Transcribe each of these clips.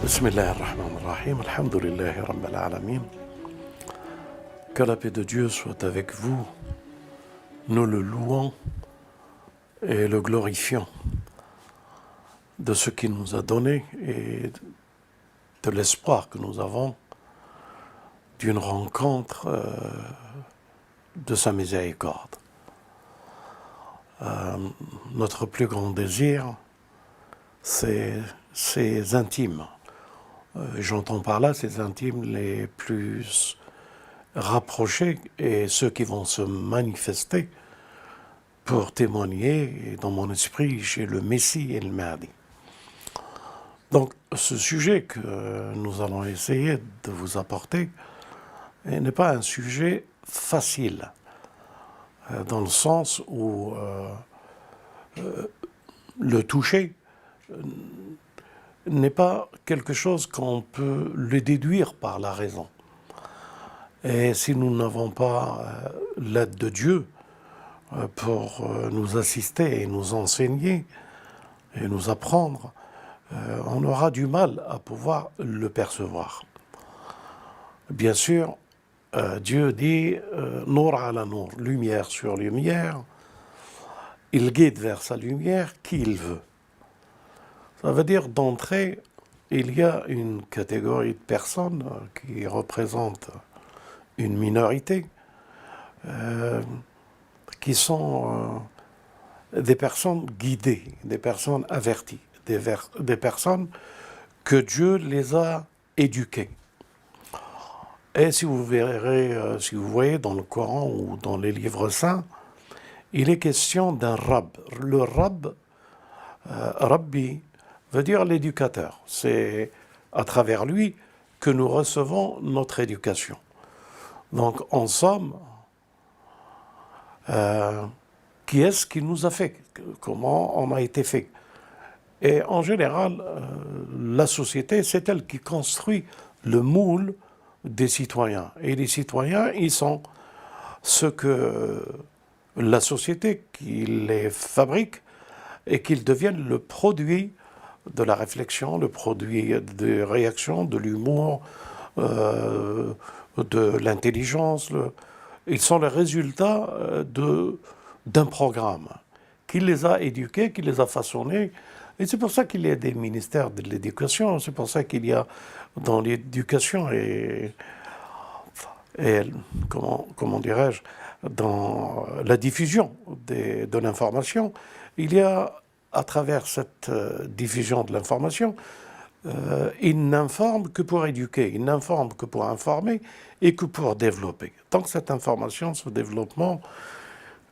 Bismillah ar-Rahman ar-Rahim, alhamdulillahi rabbil alamin. Que la paix de Dieu soit avec vous. Nous le louons et le glorifions de ce qu'il nous a donné et de l'espoir que nous avons d'une rencontre de sa miséricorde. Notre plus grand désir, c'est ses intimes. J'entends par là ces intimes les plus rapprochés et ceux qui vont se manifester pour témoigner. Et dans mon esprit, j'ai le Messie et le Mahdi. Donc, ce sujet que nous allons essayer de vous apporter n'est pas un sujet facile, dans le sens où le toucher n'est pas quelque chose qu'on peut le déduire par la raison. Et si nous n'avons pas l'aide de Dieu pour nous assister et nous enseigner et nous apprendre, on aura du mal à pouvoir le percevoir. Bien sûr, Dieu dit « Nour ala nour », lumière sur lumière, il guide vers sa lumière qui il veut. Ça veut dire d'entrée, il y a une catégorie de personnes qui représentent une minorité, qui sont des personnes guidées, des personnes averties, des personnes que Dieu les a éduquées. Et si vous verrez, si vous voyez dans le Coran ou dans les livres saints, il est question d'un Rab. Le Rab, Rabbi, veut dire l'éducateur. C'est à travers lui que nous recevons notre éducation. Donc, en somme, qui est-ce qui nous a fait? Comment on a été fait? Et en général, la société, c'est elle qui construit le moule des citoyens. Et les citoyens, ils sont ce que la société qui les fabrique et qu'ils deviennent le produit de la réflexion, le produit de réaction, de l'humour, de l'intelligence. Ils sont le résultat d'un programme qui les a éduqués, qui les a façonnés. Et c'est pour ça qu'il y a des ministères de l'éducation, c'est pour ça qu'il y a dans l'éducation et comment dirais-je, dans la diffusion de l'information, il y a à travers cette diffusion de l'information, il n'informe que pour éduquer, il n'informe que pour informer et que pour développer. Donc cette information, ce développement,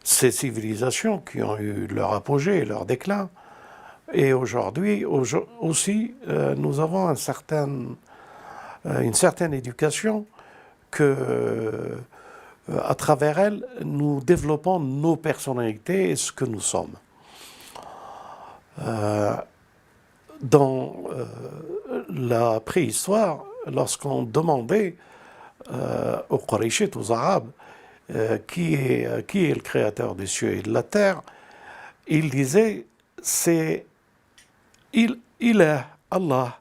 ces civilisations qui ont eu leur apogée et leur déclin, et aujourd'hui aussi, nous avons une certaine éducation que, à travers elle, nous développons nos personnalités et ce que nous sommes. Dans la préhistoire, lorsqu'on demandait aux Qurayshites, aux Arabes, qui est le créateur des cieux et de la terre, ils disaient c'est Ilah, Allah.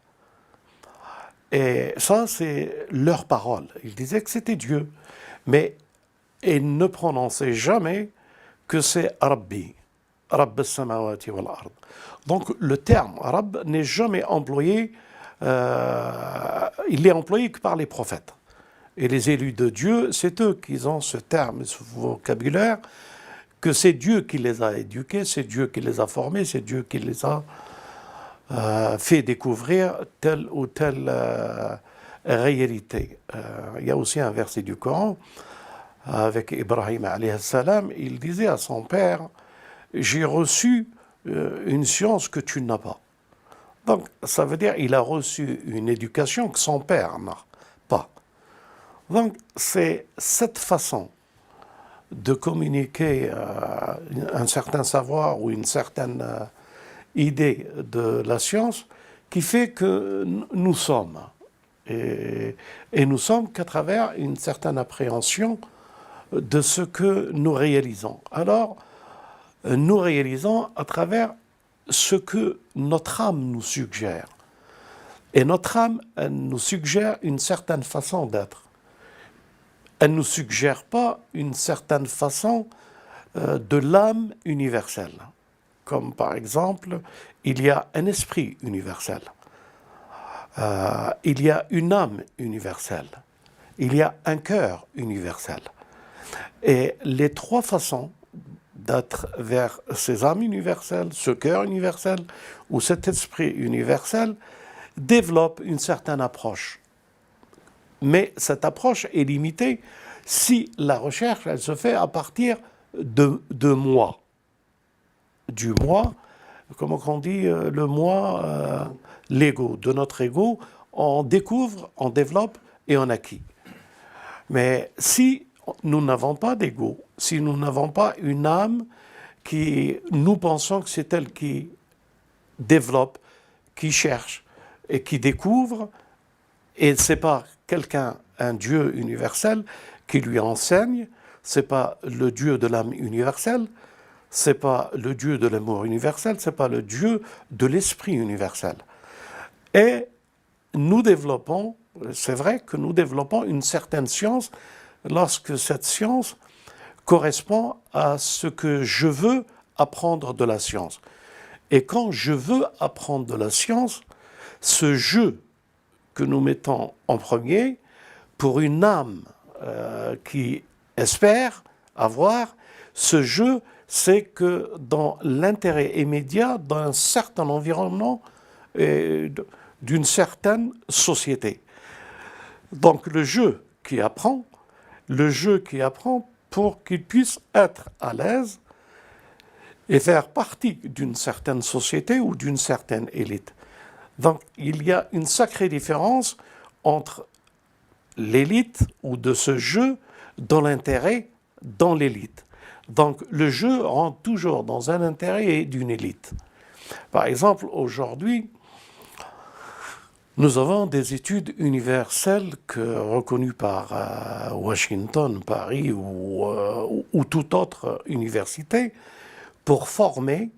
Et ça, c'est leur parole. Ils disaient que c'était Dieu. Mais ils ne prononçaient jamais que c'est Rabbi. Rabb as-samawati wal ard. Donc le terme Rabb n'est jamais employé, il est employé que par les prophètes. Et les élus de Dieu, c'est eux qui ont ce terme, ce vocabulaire, que c'est Dieu qui les a éduqués, c'est Dieu qui les a formés, c'est Dieu qui les a fait découvrir telle ou telle réalité. Il y a aussi un verset du Coran, avec Ibrahim alayhi salam, il disait à son père, j'ai reçu une science que tu n'as pas. Donc, ça veut dire qu'il a reçu une éducation que son père n'a pas. Donc, c'est cette façon de communiquer un certain savoir ou une certaine idée de la science qui fait que nous sommes. Et nous sommes qu'à travers une certaine appréhension de ce que nous réalisons. Alors, nous réalisons à travers ce que notre âme nous suggère. Et notre âme, elle nous suggère une certaine façon d'être. Elle ne nous suggère pas une certaine façon de l'âme universelle. Comme par exemple, il y a un esprit universel. Il y a une âme universelle. Il y a un cœur universel. Et les trois façons d'être vers ces âmes universelles, ce cœur universel ou cet esprit universel développent une certaine approche. Mais cette approche est limitée si la recherche, elle se fait à partir de moi. Du moi, comment on dit, le moi, l'ego. De notre ego, on découvre, on développe et on acquit. Mais si nous n'avons pas d'ego, si nous n'avons pas une âme qui, nous pensons que c'est elle qui développe, qui cherche et qui découvre, et c'est pas quelqu'un, un Dieu universel qui lui enseigne, c'est pas le Dieu de l'âme universelle, c'est pas le Dieu de l'amour universel, c'est pas le Dieu de l'esprit universel. Et nous développons, c'est vrai que nous développons une certaine science lorsque cette science correspond à ce que je veux apprendre de la science. Et quand je veux apprendre de la science, ce jeu que nous mettons en premier, pour une âme qui espère avoir, ce jeu, c'est que dans l'intérêt immédiat d'un certain environnement et d'une certaine société. Donc le jeu qui apprend pour qu'il puisse être à l'aise et faire partie d'une certaine société ou d'une certaine élite. Donc il y a une sacrée différence entre l'élite ou de ce jeu dans l'intérêt, dans l'élite. Donc le jeu rentre toujours dans un intérêt d'une élite. Par exemple, aujourd'hui, nous avons des études universelles reconnues par Washington, Paris ou toute autre université pour former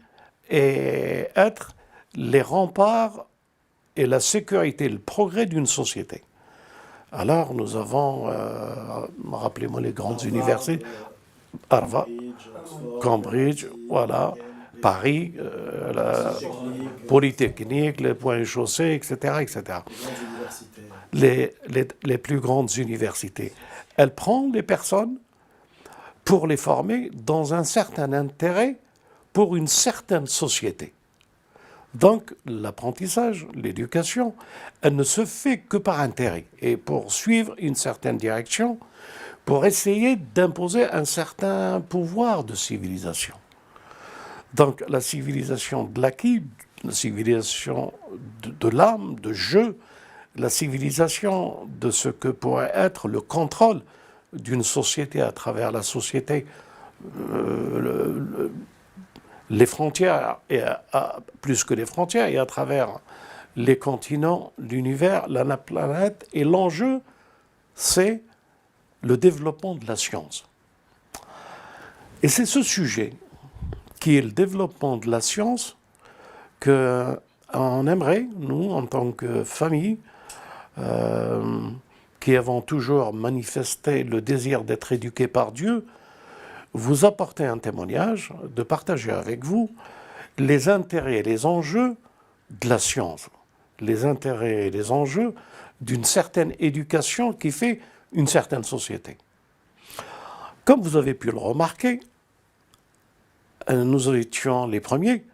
et être les remparts et la sécurité, le progrès d'une société. Alors nous avons, rappelez-moi les grandes universités, Harvard, Cambridge, voilà, Paris, la Polytechnique, les Points Chaussées, etc., etc. Les plus grandes universités. Elle prend les personnes pour les former dans un certain intérêt pour une certaine société. Donc l'apprentissage, l'éducation, elle ne se fait que par intérêt et pour suivre une certaine direction, pour essayer d'imposer un certain pouvoir de civilisation. Donc la civilisation de l'acquis, la civilisation de l'âme, de jeu, la civilisation de ce que pourrait être le contrôle d'une société à travers la société, les frontières, et plus que les frontières, et à travers les continents, l'univers, la planète. Et l'enjeu, c'est le développement de la science. Et c'est ce sujet qui est le développement de la science qu'on aimerait, nous, en tant que famille, qui avons toujours manifesté le désir d'être éduqués par Dieu, vous apporter un témoignage, de partager avec vous les intérêts et les enjeux de la science, les intérêts et les enjeux d'une certaine éducation qui fait une certaine société. Comme vous avez pu le remarquer, nous étions les premiers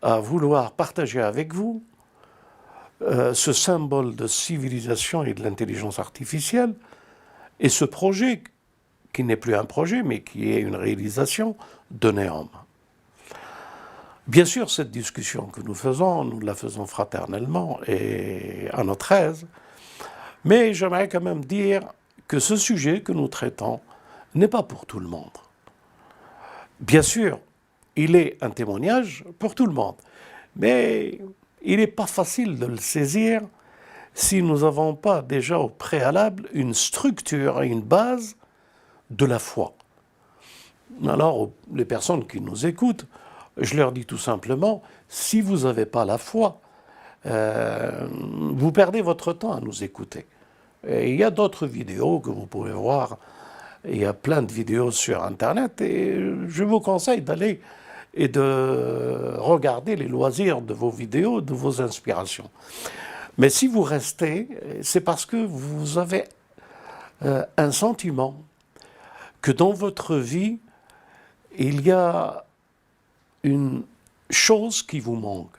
à vouloir partager avec vous ce symbole de civilisation et de l'intelligence artificielle et ce projet qui n'est plus un projet mais qui est une réalisation de Neom. Bien sûr, cette discussion que nous la faisons fraternellement et à notre aise, mais j'aimerais quand même dire que ce sujet que nous traitons n'est pas pour tout le monde. Bien sûr, il est un témoignage pour tout le monde, mais il n'est pas facile de le saisir si nous n'avons pas déjà au préalable une structure et une base de la foi. Alors, les personnes qui nous écoutent, je leur dis tout simplement, si vous n'avez pas la foi, vous perdez votre temps à nous écouter. Et il y a d'autres vidéos que vous pouvez voir. Il y a plein de vidéos sur Internet et je vous conseille d'aller et de regarder les loisirs de vos vidéos, de vos inspirations. Mais si vous restez, c'est parce que vous avez un sentiment que dans votre vie, il y a une chose qui vous manque.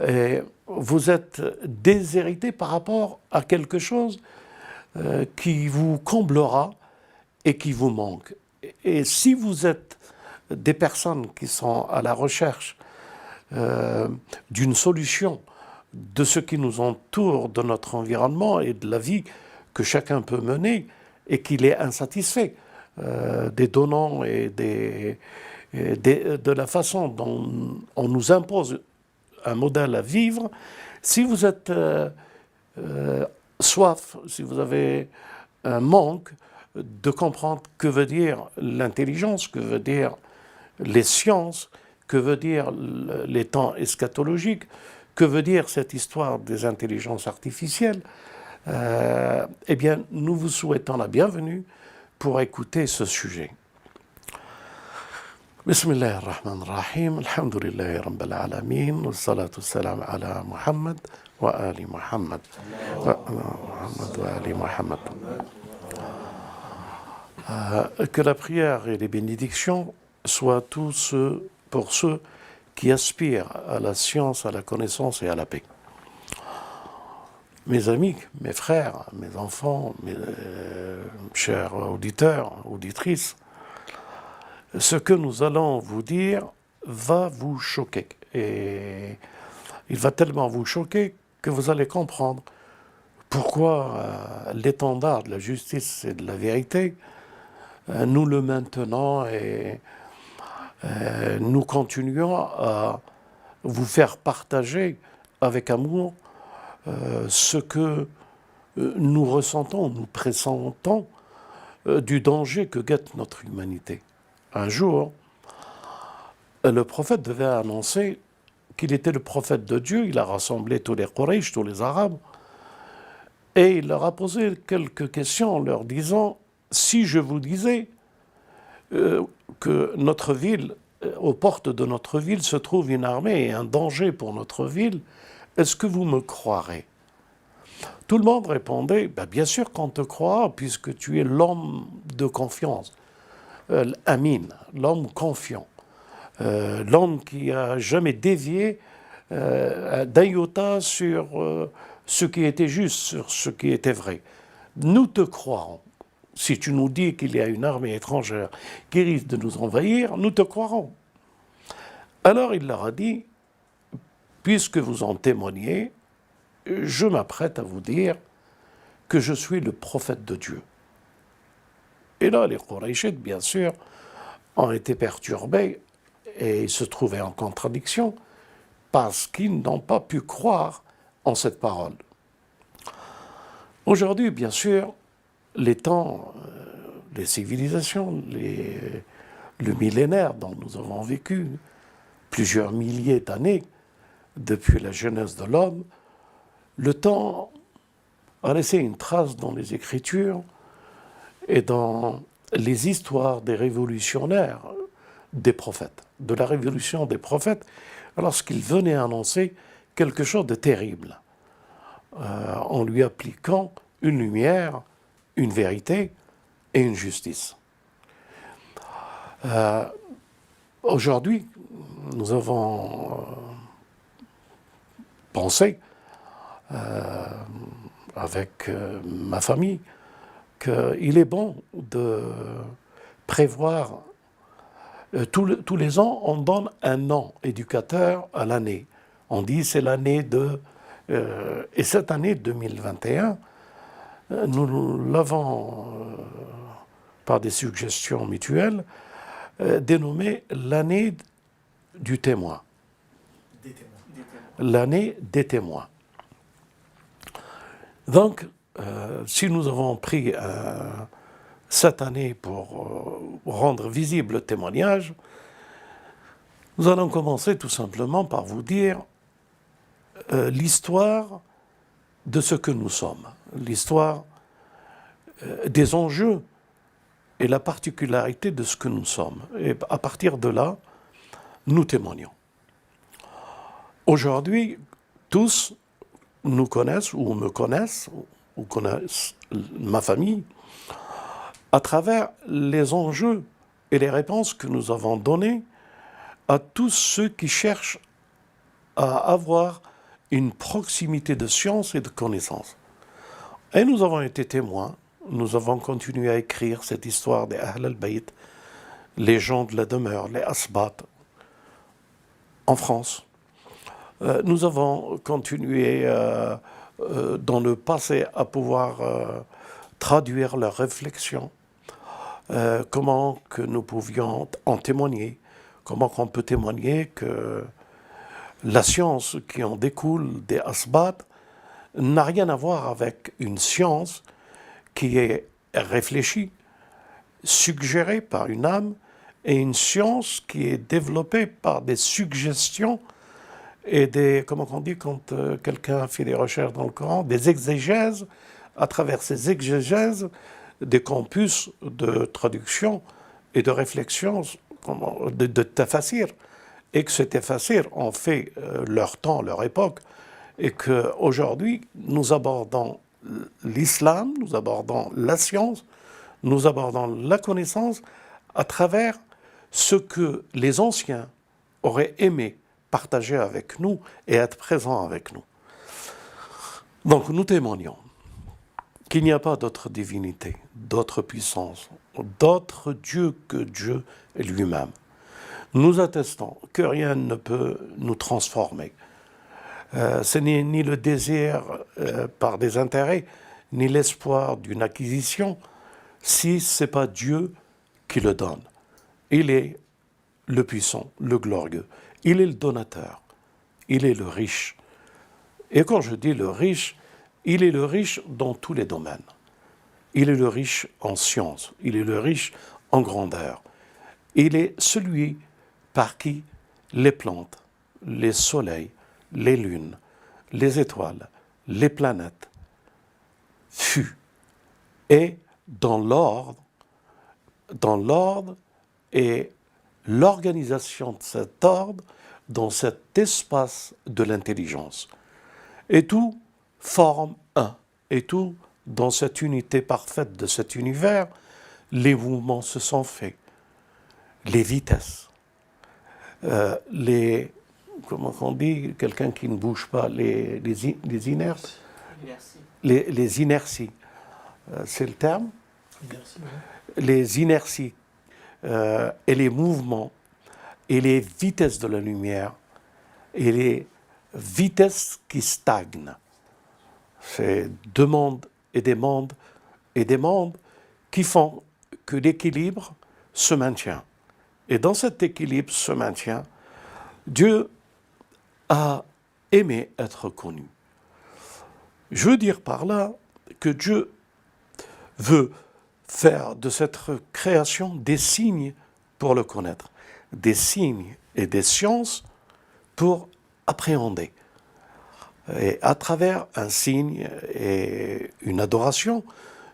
Et vous êtes déshérité par rapport à quelque chose qui vous comblera et qui vous manque. Et si vous êtes des personnes qui sont à la recherche d'une solution de ce qui nous entoure, de notre environnement et de la vie que chacun peut mener et qu'il est insatisfait des donnants et de la façon dont on nous impose un modèle à vivre, si vous êtes soif, si vous avez un manque de comprendre que veut dire l'intelligence, que veut dire les sciences, que veut dire les temps eschatologiques, que veut dire cette histoire des intelligences artificielles, eh bien, nous vous souhaitons la bienvenue pour écouter ce sujet. Bismillah ar-Rahman ar-Rahim, alhamdulillahi rabbil alamin, wa salatu wassalam ala Muhammad wa ali Muhammad, wa ali Muhammad. Que la prière et les bénédictions soient tous pour ceux qui aspirent à la science, à la connaissance et à la paix. Mes amis, mes frères, mes enfants, mes chers auditeurs, auditrices, ce que nous allons vous dire va vous choquer. Et il va tellement vous choquer que vous allez comprendre pourquoi l'étendard de la justice et de la vérité, nous le maintenons et nous continuons à vous faire partager avec amour ce que nous ressentons, nous pressentons du danger que guette notre humanité. Un jour, le prophète devait annoncer qu'il était le prophète de Dieu. Il a rassemblé tous les Quraysh, tous les Arabes, et il leur a posé quelques questions en leur disant « Si je vous disais que notre ville, aux portes de notre ville, se trouve une armée et un danger pour notre ville, est-ce que vous me croirez ?» Tout le monde répondait « Bien sûr qu'on te croit, puisque tu es l'homme de confiance, Amin, l'homme confiant, l'homme qui n'a jamais dévié d'un iota sur ce qui était juste, sur ce qui était vrai. Nous te croirons. Si tu nous dis qu'il y a une armée étrangère qui risque de nous envahir, nous te croirons. » Alors il leur a dit, puisque vous en témoignez, je m'apprête à vous dire que je suis le prophète de Dieu. Et là, les Qurayshites, bien sûr, ont été perturbés et se trouvaient en contradiction parce qu'ils n'ont pas pu croire en cette parole. Aujourd'hui, bien sûr, les temps, les civilisations, le millénaire dont nous avons vécu, plusieurs milliers d'années depuis la jeunesse de l'homme, le temps a laissé une trace dans les Écritures et dans les histoires des révolutionnaires, des prophètes, de la révolution des prophètes, lorsqu'ils venaient annoncer quelque chose de terrible, en lui appliquant une lumière, une vérité et une justice. Aujourd'hui, nous avons pensé, avec ma famille, qu'il est bon de prévoir, tous les ans, on donne un an éducateur à l'année. On dit c'est l'année de... et cette année 2021, nous l'avons, par des suggestions mutuelles, dénommée l'année du témoin. L'année des témoins. Donc, si nous avons pris cette année pour rendre visible le témoignage, nous allons commencer tout simplement par vous dire l'histoire de ce que nous sommes, l'histoire des enjeux et la particularité de ce que nous sommes. Et à partir de là, nous témoignons. Aujourd'hui, tous nous connaissent ou me connaissent ou connaissent ma famille à travers les enjeux et les réponses que nous avons données à tous ceux qui cherchent à avoir une proximité de science et de connaissance. Et nous avons été témoins, nous avons continué à écrire cette histoire des Ahl al-Bayt, les gens de la demeure, les Asbat, en France. Nous avons continué dans le passé à pouvoir traduire leurs réflexions, comment que nous pouvions en témoigner, comment qu'on peut témoigner que la science qui en découle des Asbat n'a rien à voir avec une science qui est réfléchie, suggérée par une âme, et une science qui est développée par des suggestions et des, comment on dit quand quelqu'un fait des recherches dans le Coran, des exégèses, à travers ces exégèses, des campus de traduction et de réflexion, de tafassir, et que ces tafassirs ont fait leur temps, leur époque, et qu'aujourd'hui, nous abordons l'islam, nous abordons la science, nous abordons la connaissance à travers ce que les anciens auraient aimé partager avec nous et être présents avec nous. Donc nous témoignons qu'il n'y a pas d'autre divinité, d'autre puissance, d'autre Dieu que Dieu lui-même. Nous attestons que rien ne peut nous transformer. Ce n'est ni le désir par des intérêts, ni l'espoir d'une acquisition, si ce n'est pas Dieu qui le donne. Il est le puissant, le glorieux. Il est le donateur. Il est le riche. Et quand je dis le riche, il est le riche dans tous les domaines. Il est le riche en science. Il est le riche en grandeur. Il est celui par qui les plantes, les soleils, les lunes, les étoiles, les planètes fut. Et dans l'ordre et l'organisation de cet ordre dans cet espace de l'intelligence. Et tout forme un. Et tout, dans cette unité parfaite de cet univers, les mouvements se sont faits. Les vitesses, comment on dit, quelqu'un qui ne bouge pas, les inerties. Les inerties, c'est le terme. Inertie, oui. Les inerties et les mouvements et les vitesses de la lumière et les vitesses qui stagnent. C'est deux mondes et des mondes et des mondes qui font que l'équilibre se maintient. Et dans cet équilibre se maintient, Dieu a aimé être connu. Je veux dire par là que Dieu veut faire de cette création des signes pour le connaître, des signes et des sciences pour appréhender. Et à travers un signe et une adoration,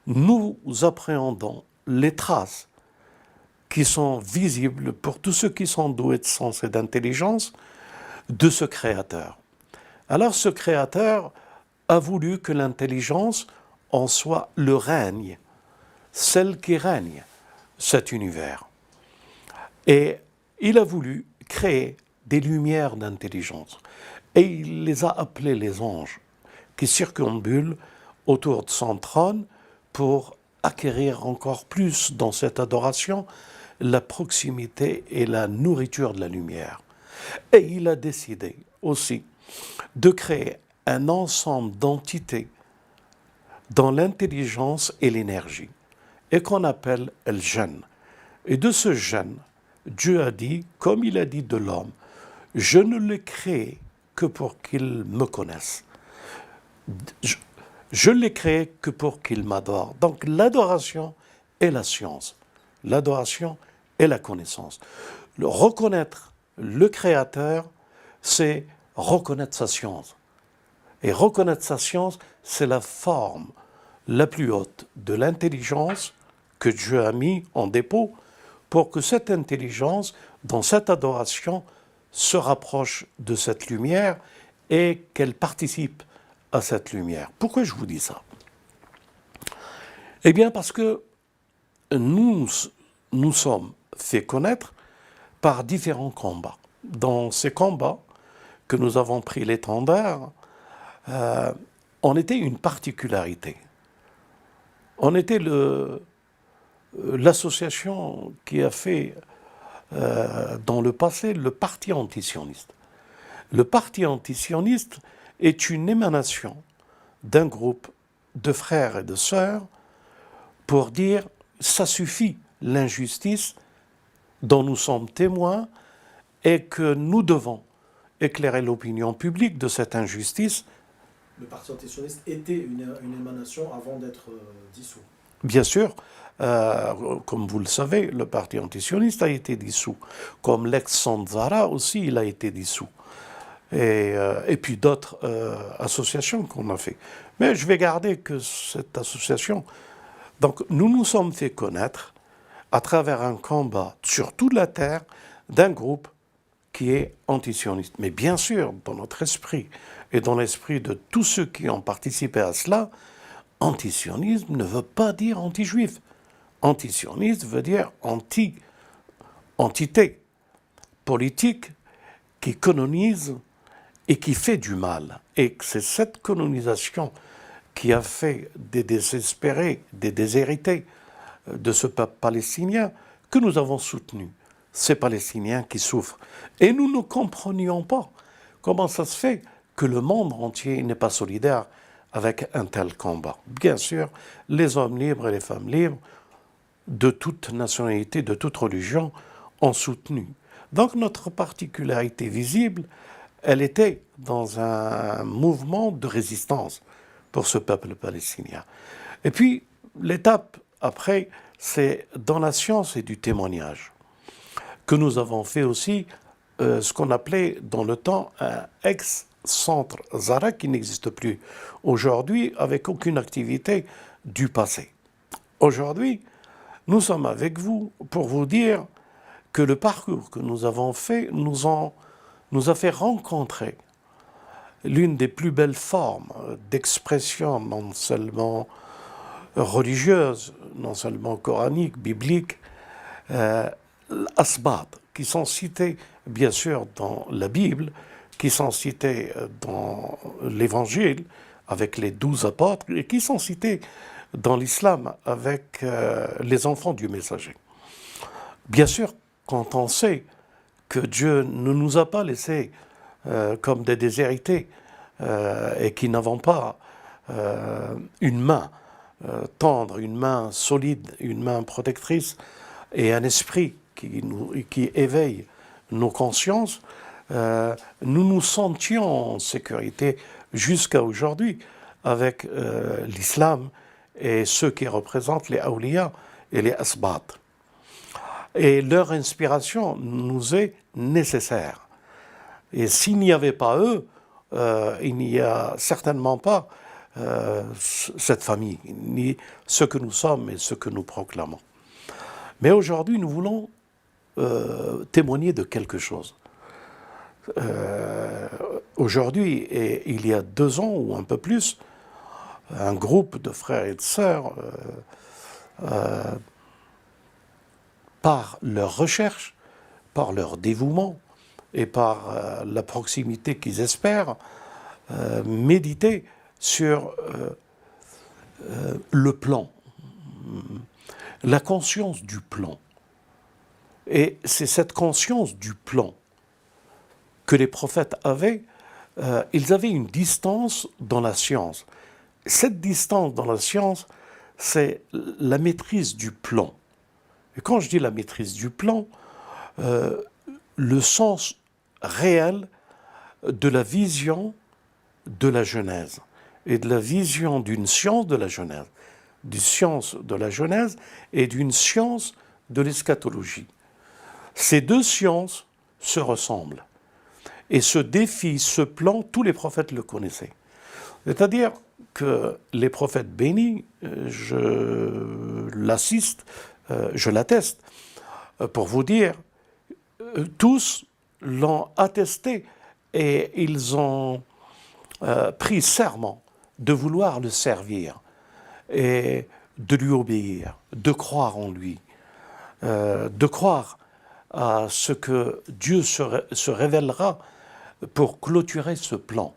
nous appréhendons les traces qui sont visibles pour tous ceux qui sont doués de sens et d'intelligence de ce Créateur. Alors ce Créateur a voulu que l'intelligence en soit le règne, celle qui règne cet univers. Et il a voulu créer des lumières d'intelligence. Et il les a appelés les anges, qui circambulent autour de son trône pour acquérir encore plus dans cette adoration la proximité et la nourriture de la lumière. Et il a décidé aussi de créer un ensemble d'entités dans l'intelligence et l'énergie, et qu'on appelle le gène. Et de ce gène, Dieu a dit, comme il a dit de l'homme, je ne l'ai créé que pour qu'il me connaisse. Je l'ai créé que pour qu'il m'adore. Donc l'adoration est la science. L'adoration est la connaissance. Reconnaître le Créateur, c'est reconnaître sa science. Et reconnaître sa science, c'est la forme la plus haute de l'intelligence que Dieu a mis en dépôt pour que cette intelligence, dans cette adoration, se rapproche de cette lumière et qu'elle participe à cette lumière. Pourquoi je vous dis ça? Eh bien parce que nous sommes fait connaître par différents combats. Dans ces combats que nous avons pris l'étendard, on était une particularité. On était l'association qui a fait dans le passé le parti antisioniste. Le parti antisioniste est une émanation d'un groupe de frères et de sœurs pour dire ça suffit l'injustice dont nous sommes témoins et que nous devons éclairer l'opinion publique de cette injustice. Le parti antisioniste était une émanation avant d'être dissous. Bien sûr, comme vous le savez, le parti antisioniste a été dissous. Comme l'ex-Sanzara aussi, il a été dissous. Et puis d'autres associations qu'on a fait. Mais je vais garder que cette association. Donc nous nous sommes fait connaître à travers un combat sur toute la terre d'un groupe qui est antisioniste. Mais bien sûr, dans notre esprit et dans l'esprit de tous ceux qui ont participé à cela, antisionisme ne veut pas dire anti-juif. Antisioniste veut dire entité politique qui canonise et qui fait du mal. Et c'est cette canonisation qui a fait des désespérés, des déshérités de ce peuple palestinien que nous avons soutenu. Ces Palestiniens qui souffrent. Et nous ne comprenions pas comment ça se fait que le monde entier n'est pas solidaire avec un tel combat. Bien sûr, les hommes libres et les femmes libres, de toute nationalité, de toute religion, ont soutenu. Donc notre particularité visible, elle était dans un mouvement de résistance pour ce peuple palestinien. Et puis, l'étape après, c'est dans la science et du témoignage, que nous avons fait aussi ce qu'on appelait dans le temps un ex-centre Zara qui n'existe plus aujourd'hui avec aucune activité du passé. Aujourd'hui, nous sommes avec vous pour vous dire que le parcours que nous avons fait nous a fait rencontrer l'une des plus belles formes d'expression, non seulement religieuse, non seulement coranique, biblique, asbat, qui sont cités bien sûr dans la Bible, qui sont cités dans l'Évangile avec les 12 apôtres et qui sont cités dans l'islam avec les enfants du messager. Bien sûr, quand on sait que Dieu ne nous a pas laissés comme des déshérités et qui n'avons pas une main tendre, une main solide, une main protectrice et un esprit qui éveille nos consciences, nous nous sentions en sécurité jusqu'à aujourd'hui avec l'islam et ceux qui représentent les awliya et les asbat. Et leur inspiration nous est nécessaire. Et s'il n'y avait pas eux, il n'y a certainement pas cette famille, ni ce que nous sommes et ce que nous proclamons. Mais aujourd'hui, nous voulons témoigner de quelque chose. Aujourd'hui, et il y a 2 ans ou un peu plus, un groupe de frères et de sœurs, par leur recherche, par leur dévouement et par la proximité qu'ils espèrent, méditer sur le plan, la conscience du plan. Et c'est cette conscience du plan que les prophètes avaient. Ils avaient une distance dans la science. Cette distance dans la science, c'est la maîtrise du plan. Et quand je dis la maîtrise du plan, le sens réel de la vision de la Genèse et de la vision d'une science de la Genèse, d'une science de la Genèse et d'une science de l'eschatologie. Ces 2 sciences se ressemblent. Et ce défi, ce plan, tous les prophètes le connaissaient. C'est-à-dire que les prophètes bénis, je l'atteste, pour vous dire, tous l'ont attesté et ils ont pris serment de vouloir le servir et de lui obéir, de croire en lui, de croire à ce que Dieu se révélera pour clôturer ce plan.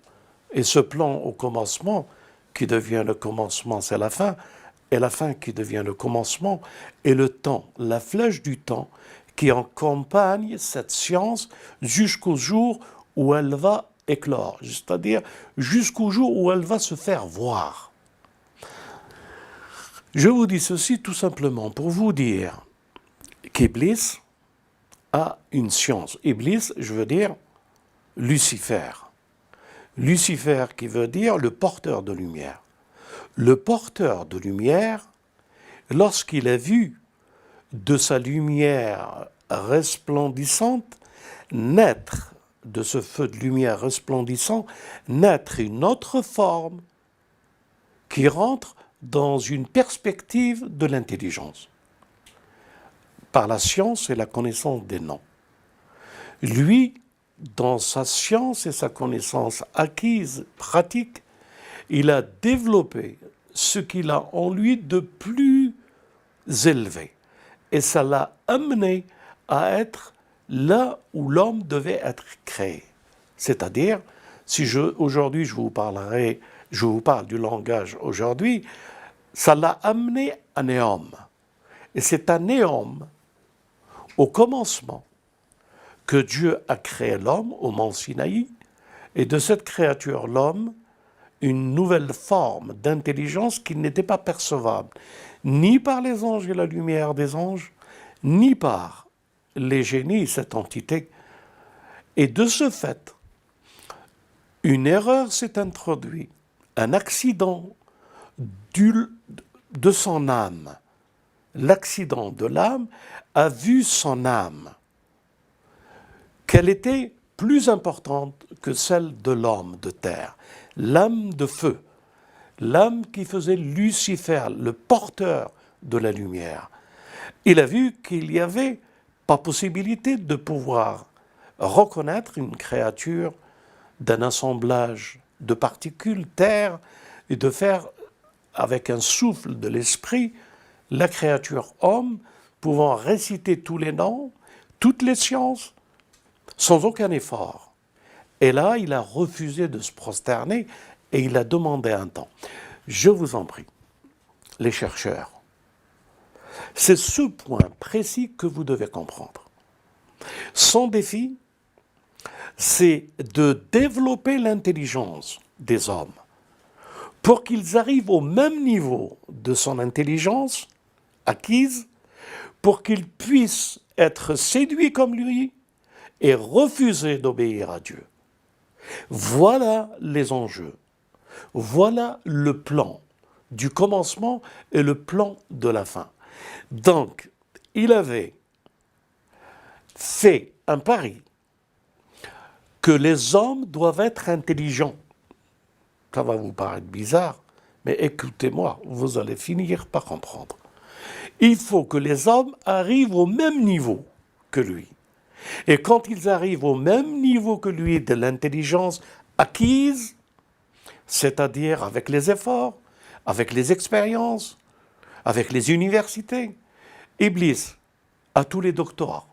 Et ce plan au commencement, qui devient le commencement, c'est la fin, et la fin qui devient le commencement, et le temps, la flèche du temps, qui accompagne cette science jusqu'au jour où elle va éclore, c'est-à-dire jusqu'au jour où elle va se faire voir. Je vous dis ceci tout simplement pour vous dire qu'Iblis a une science. Iblis, je veux dire Lucifer. Lucifer qui veut dire le porteur de lumière. Le porteur de lumière, lorsqu'il a vu de sa lumière resplendissante naître, de ce feu de lumière resplendissant, naître une autre forme qui rentre dans une perspective de l'intelligence, par la science et la connaissance des noms. Lui, dans sa science et sa connaissance acquise, pratique, il a développé ce qu'il a en lui de plus élevé. Et ça l'a amené à être là où l'homme devait être créé. C'est-à-dire, si aujourd'hui je vous parle du langage aujourd'hui, ça l'a amené à Néom. Et c'est à Néom, au commencement, que Dieu a créé l'homme au mont Sinaï, et de cette créature, l'homme, une nouvelle forme d'intelligence qui n'était pas percevable, ni par les anges et la lumière des anges, ni par les génies, cette entité. Et de ce fait, une erreur s'est introduite, un accident de son âme. L'accident de l'âme a vu son âme, qu'elle était plus importante que celle de l'homme de terre, l'âme de feu, l'âme qui faisait Lucifer, le porteur de la lumière. Il a vu qu'il n'y avait pas possibilité de pouvoir reconnaître une créature d'un assemblage de particules, terre, et de faire, avec un souffle de l'esprit, la créature homme, pouvant réciter tous les noms, toutes les sciences, sans aucun effort. Et là, il a refusé de se prosterner et il a demandé un temps. Je vous en prie, les chercheurs, c'est ce point précis que vous devez comprendre. Son défi, c'est de développer l'intelligence des hommes pour qu'ils arrivent au même niveau de son intelligence acquise, pour qu'ils puissent être séduits comme lui et refuser d'obéir à Dieu. Voilà les enjeux. Voilà le plan du commencement et le plan de la fin. Donc, il avait fait un pari que les hommes doivent être intelligents. Ça va vous paraître bizarre, mais écoutez-moi, vous allez finir par comprendre. Il faut que les hommes arrivent au même niveau que lui. Et quand ils arrivent au même niveau que lui de l'intelligence acquise, c'est-à-dire avec les efforts, avec les expériences, avec les universités, Iblis a tous les doctorats.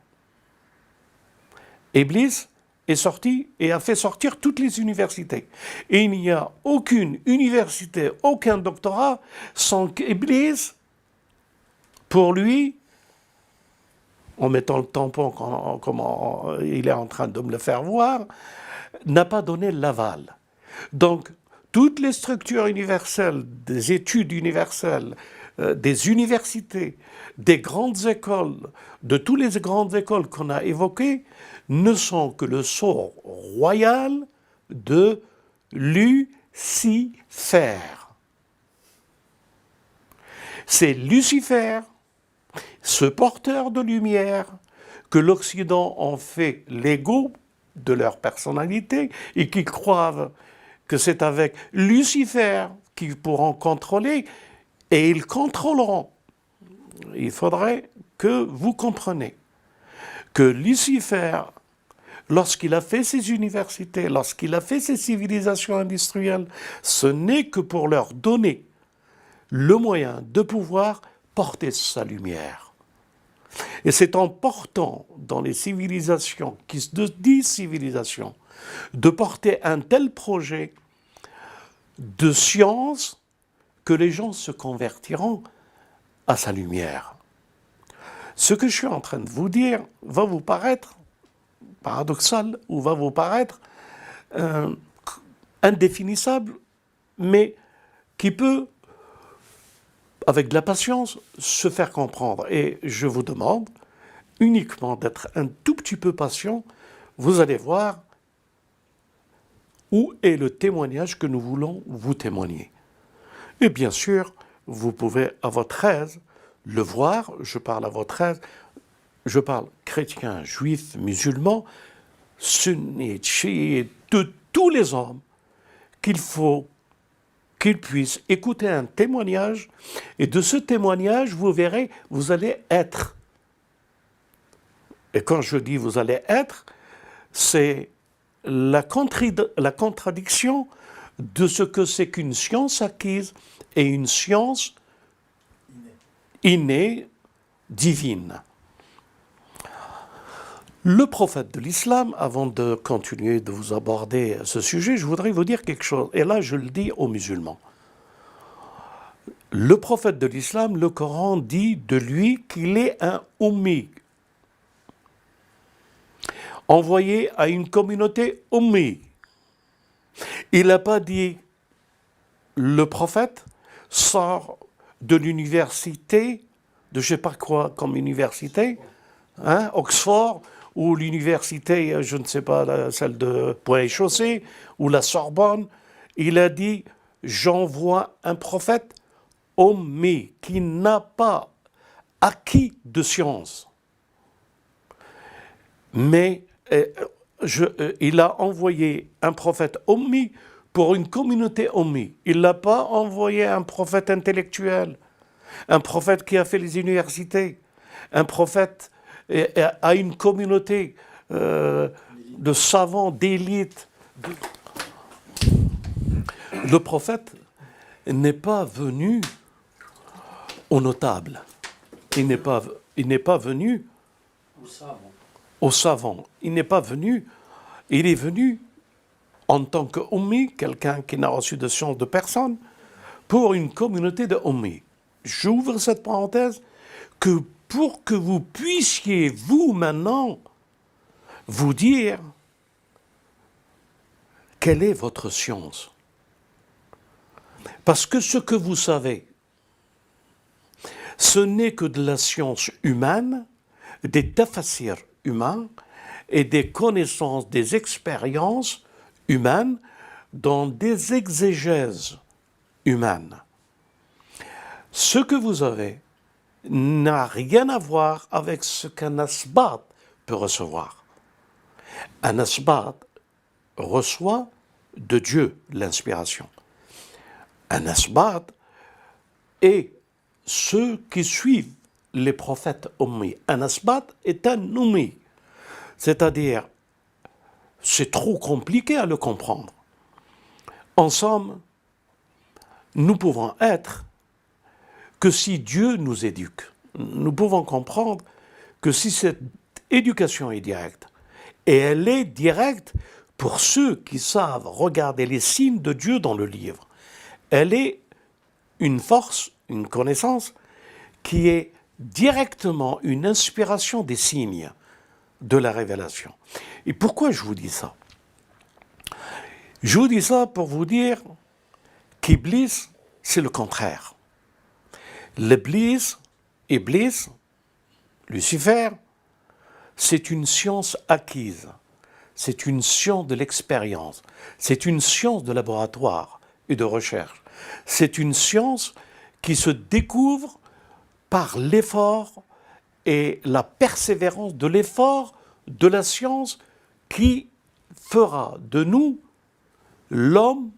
Iblis est sorti et a fait sortir toutes les universités. Et il n'y a aucune université, aucun doctorat sans qu'Iblis, pour lui, en mettant le tampon comme il est en train de me le faire voir, n'a pas donné l'aval. Donc, toutes les structures universelles, des études universelles, des universités, des grandes écoles, de toutes les grandes écoles qu'on a évoquées, ne sont que le sceau royal de Lucifer. C'est Lucifer, ce porteur de lumière, que l'Occident en fait l'ego de leur personnalité et qui croient que c'est avec Lucifer qu'ils pourront contrôler, et ils contrôleront. Il faudrait que vous compreniez que Lucifer, lorsqu'il a fait ses universités, lorsqu'il a fait ses civilisations industrielles, ce n'est que pour leur donner le moyen de pouvoir porter sa lumière. Et c'est en portant dans les civilisations, qui se disent civilisations, de porter un tel projet de science que les gens se convertiront à sa lumière. Ce que je suis en train de vous dire va vous paraître paradoxal ou va vous paraître indéfinissable, mais qui peut, avec de la patience, se faire comprendre. Et je vous demande uniquement d'être un tout petit peu patient. Vous allez voir où est le témoignage que nous voulons vous témoigner. Et bien sûr, vous pouvez à votre aise le voir. Je parle à votre aise. Je parle chrétiens, juifs, musulmans, sunnites, chiites, de tous les hommes, qu'il faut qu'ils puissent écouter un témoignage, et de ce témoignage, vous verrez, vous allez être. Et quand je dis vous allez être, c'est la contradiction de ce que c'est qu'une science acquise et une science innée, divine. Le prophète de l'islam, avant de continuer de vous aborder ce sujet, je voudrais vous dire quelque chose. Et là, je le dis aux musulmans. Le prophète de l'islam, le Coran dit de lui qu'il est un ummi, envoyé à une communauté ummi. Il n'a pas dit le prophète sort de l'université, de je ne sais pas quoi comme université, Oxford, ou l'université, je ne sais pas, celle de Pont-et-Chaussée, ou la Sorbonne. Il a dit, j'envoie un prophète ummi, qui n'a pas acquis de science. Mais il a envoyé un prophète ummi pour une communauté ummi. Il n'a pas envoyé un prophète intellectuel, un prophète qui a fait les universités, un prophète à une communauté de savants, d'élite. Le prophète n'est pas venu aux notables. Il n'est pas venu aux savants. Il n'est pas venu. Il est venu en tant que ummi, quelqu'un qui n'a reçu de science de personne, pour une communauté de ummi. J'ouvre cette parenthèse que pour que vous puissiez, vous, maintenant, vous dire quelle est votre science. Parce que ce que vous savez, ce n'est que de la science humaine, des tafasirs humains et des connaissances, des expériences humaines dans des exégèses humaines. Ce que vous avez n'a rien à voir avec ce qu'un asbat peut recevoir. Un asbat reçoit de Dieu l'inspiration. Un asbat est ceux qui suivent les prophètes ummi. Un asbat est un ummi. C'est-à-dire, c'est trop compliqué à le comprendre. En somme, nous pouvons être que si Dieu nous éduque. Nous pouvons comprendre que si cette éducation est directe, et elle est directe pour ceux qui savent regarder les signes de Dieu dans le livre, elle est une force, une connaissance qui est directement une inspiration des signes de la révélation. Et pourquoi je vous dis ça? Je vous dis ça pour vous dire qu'Iblis, c'est le contraire. Iblis, Lucifer, c'est une science acquise, c'est une science de l'expérience, c'est une science de laboratoire et de recherche. C'est une science qui se découvre par l'effort et la persévérance de l'effort de la science qui fera de nous l'homme,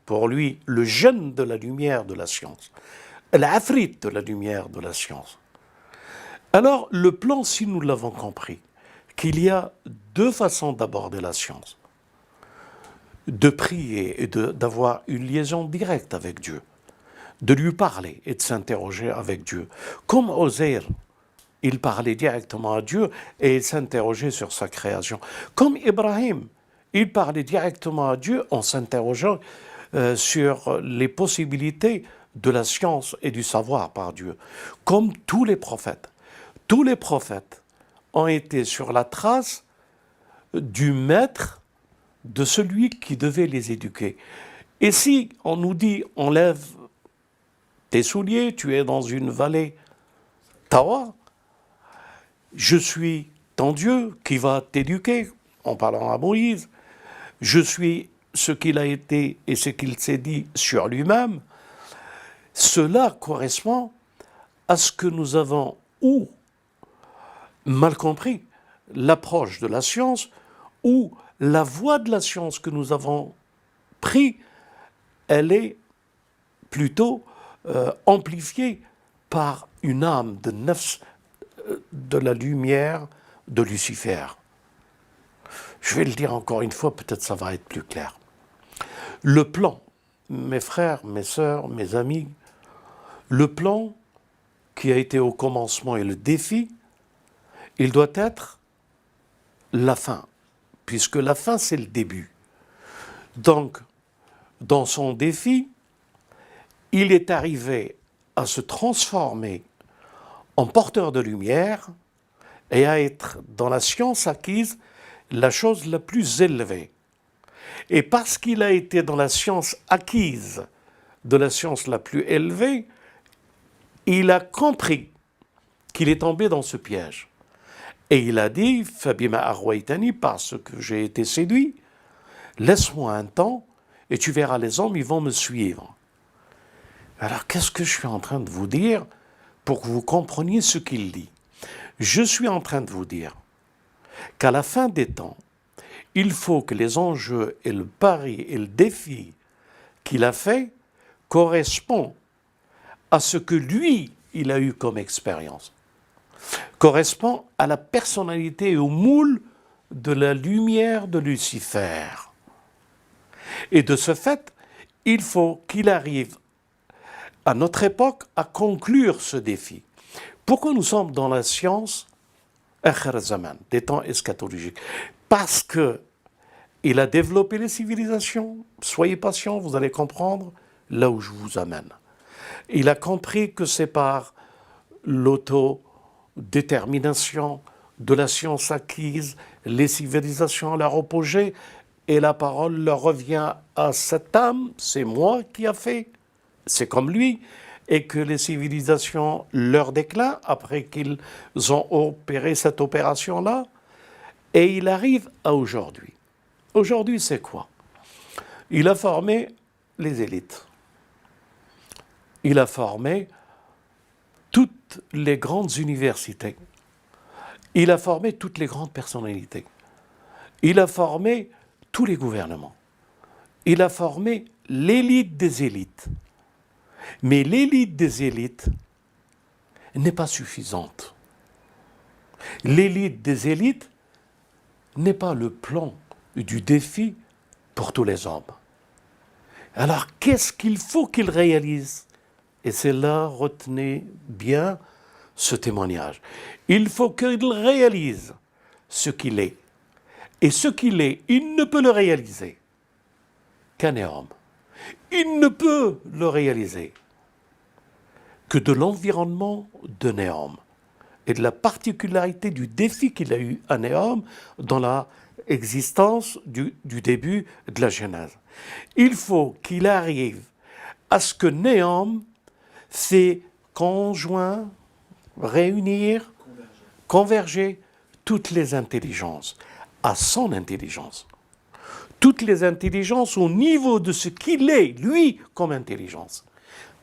pour lui, le gène de la lumière de la science, l'afrit de la lumière de la science. Alors, le plan, si nous l'avons compris, qu'il y a deux façons d'aborder la science, de prier et d'avoir une liaison directe avec Dieu, de lui parler et de s'interroger avec Dieu. Comme Ozair, il parlait directement à Dieu et il s'interrogeait sur sa création. Comme Ibrahim, il parlait directement à Dieu en s'interrogeant sur les possibilités de la science et du savoir par Dieu. Comme tous les prophètes. Tous les prophètes ont été sur la trace du maître, de celui qui devait les éduquer. Et si on nous dit, enlève tes souliers, tu es dans une vallée, Tawa, je suis ton Dieu qui va t'éduquer, en parlant à Moïse, je suis ce qu'il a été et ce qu'il s'est dit sur lui-même, cela correspond à ce que nous avons ou mal compris, l'approche de la science, ou la voie de la science que nous avons prise, elle est plutôt amplifiée par une âme de nefs, de la lumière de Lucifer. Je vais le dire encore une fois, peut-être ça va être plus clair. Le plan, mes frères, mes sœurs, mes amis, le plan qui a été au commencement et le défi, il doit être la fin, puisque la fin c'est le début. Donc, dans son défi, il est arrivé à se transformer en porteur de lumière et à être dans la science acquise la chose la plus élevée. Et parce qu'il a été dans la science acquise de la science la plus élevée, il a compris qu'il est tombé dans ce piège. Et il a dit, Fabima Arwaitani, parce que j'ai été séduit, laisse-moi un temps et tu verras les hommes, ils vont me suivre. Alors qu'est-ce que je suis en train de vous dire pour que vous compreniez ce qu'il dit? Je suis en train de vous dire qu'à la fin des temps, il faut que les enjeux et le pari et le défi qu'il a fait correspondent à ce que lui, il a eu comme expérience, correspond à la personnalité et au moule de la lumière de Lucifer. Et de ce fait, il faut qu'il arrive à notre époque à conclure ce défi. Pourquoi nous sommes dans la science Akhir Zaman, des temps eschatologiques? Parce que il a développé les civilisations. Soyez patients, vous allez comprendre là où je vous amène. Il a compris que c'est par l'autodétermination de la science acquise, les civilisations à leur apogée, et la parole leur revient à cette âme, c'est moi qui a fait, c'est comme lui, et que les civilisations leur déclinent après qu'ils ont opéré cette opération-là, et il arrive à aujourd'hui. Aujourd'hui, c'est quoi? Il a formé les élites. Il a formé toutes les grandes universités. Il a formé toutes les grandes personnalités. Il a formé tous les gouvernements. Il a formé l'élite des élites. Mais l'élite des élites n'est pas suffisante. L'élite des élites n'est pas le plan du défi pour tous les hommes. Alors, qu'est-ce qu'il faut qu'ils réalisent? Et c'est là, retenez bien ce témoignage. Il faut qu'il réalise ce qu'il est. Et ce qu'il est, il ne peut le réaliser qu'un néom. Il ne peut le réaliser que de l'environnement de néom et de la particularité du défi qu'il a eu à néom dans la existence du début de la Genèse. Il faut qu'il arrive à ce que néom c'est conjoint, réunir, converger toutes les intelligences à son intelligence. Toutes les intelligences au niveau de ce qu'il est, lui, comme intelligence.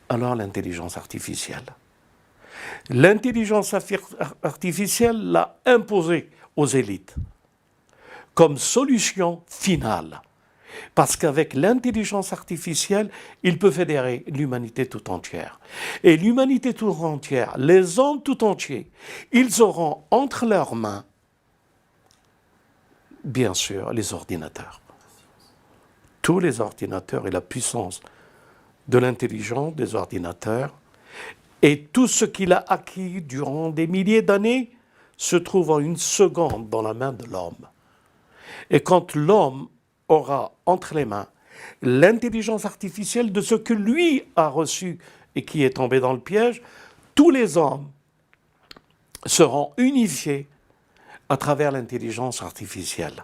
Alors l'intelligence artificielle. L'intelligence artificielle l'a imposée aux élites comme solution finale. Parce qu'avec l'intelligence artificielle, il peut fédérer l'humanité tout entière. Et l'humanité tout entière, les hommes tout entiers, ils auront entre leurs mains, bien sûr, les ordinateurs. Tous les ordinateurs et la puissance de l'intelligence des ordinateurs et tout ce qu'il a acquis durant des milliers d'années se trouve en une seconde dans la main de l'homme. Et quand l'homme aura entre les mains l'intelligence artificielle de ce que lui a reçu et qui est tombé dans le piège, tous les hommes seront unifiés à travers l'intelligence artificielle.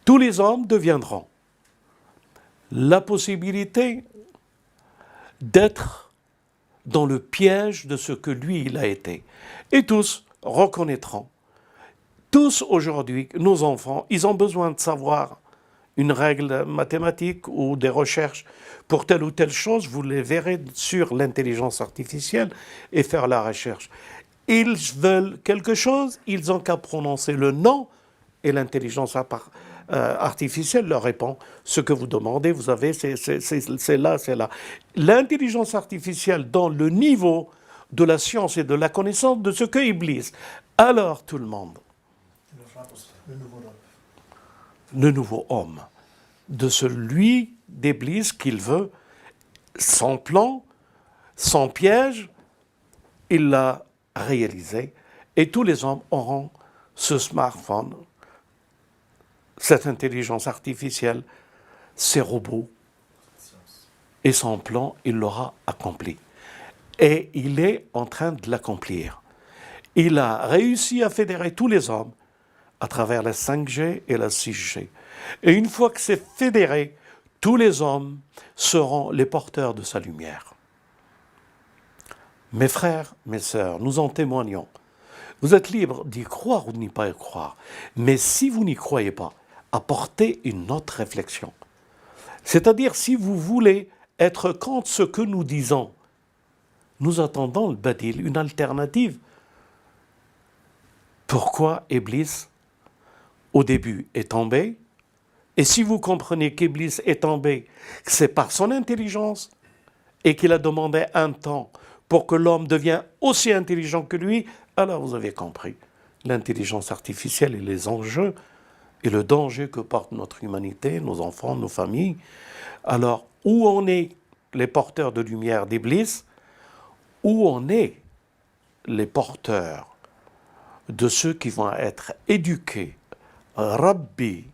Tous les hommes deviendront la possibilité d'être dans le piège de ce que lui, il a été. Et tous reconnaîtront. Tous aujourd'hui, nos enfants, ils ont besoin de savoir une règle mathématique ou des recherches pour telle ou telle chose, vous les verrez sur l'intelligence artificielle et faire la recherche. Ils veulent quelque chose, ils n'ont qu'à prononcer le nom et l'intelligence artificielle leur répond. Ce que vous demandez, vous avez, c'est là, c'est là. L'intelligence artificielle dans le niveau de la science et de la connaissance de ce que Iblis. Alors tout le monde, le nouveau homme, de celui d'Iblis qu'il veut, sans plan, sans piège, il l'a réalisé. Et tous les hommes auront ce smartphone, cette intelligence artificielle, ces robots. Et son plan, il l'aura accompli. Et il est en train de l'accomplir. Il a réussi à fédérer tous les hommes à travers la 5G et la 6G. Et une fois que c'est fédéré, tous les hommes seront les porteurs de sa lumière. Mes frères, mes sœurs, nous en témoignons. Vous êtes libres d'y croire ou de n'y pas y croire. Mais si vous n'y croyez pas, apportez une autre réflexion. C'est-à-dire, si vous voulez être contre ce que nous disons, nous attendons le badil, une alternative. Pourquoi Iblis, au début, est tombé? Et si vous comprenez qu'Iblis est tombé, c'est par son intelligence et qu'il a demandé un temps pour que l'homme devienne aussi intelligent que lui, alors vous avez compris l'intelligence artificielle et les enjeux et le danger que porte notre humanité, nos enfants, nos familles. Alors, où on est les porteurs de lumière d'Iblis, où on est les porteurs de ceux qui vont être éduqués, Rabbi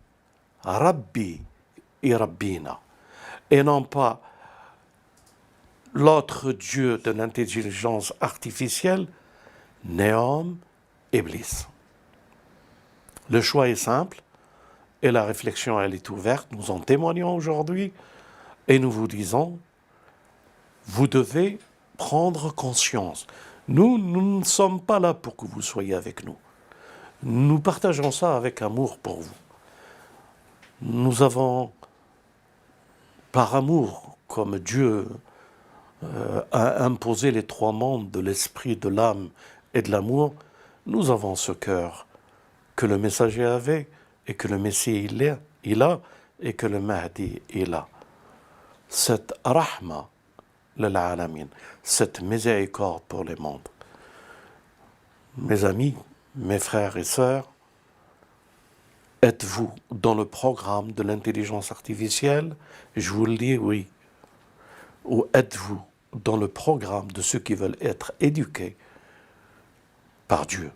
et Rabbina, et non pas l'autre Dieu de l'intelligence artificielle, Néom, Iblis. Le choix est simple et la réflexion, elle est ouverte. Nous en témoignons aujourd'hui et nous vous disons, vous devez prendre conscience. Nous ne sommes pas là pour que vous soyez avec nous. Nous partageons ça avec amour pour vous. Nous avons, par amour, comme Dieu a imposé les trois mondes de l'esprit, de l'âme et de l'amour, nous avons ce cœur que le messager avait et que le Messie il a et que le Mahdi il a. Cette rahma, l'alamin, cette miséricorde pour les mondes. Mes amis, mes frères et sœurs, êtes-vous dans le programme de l'intelligence artificielle? Je vous le dis, oui. Ou êtes-vous dans le programme de ceux qui veulent être éduqués par Dieu?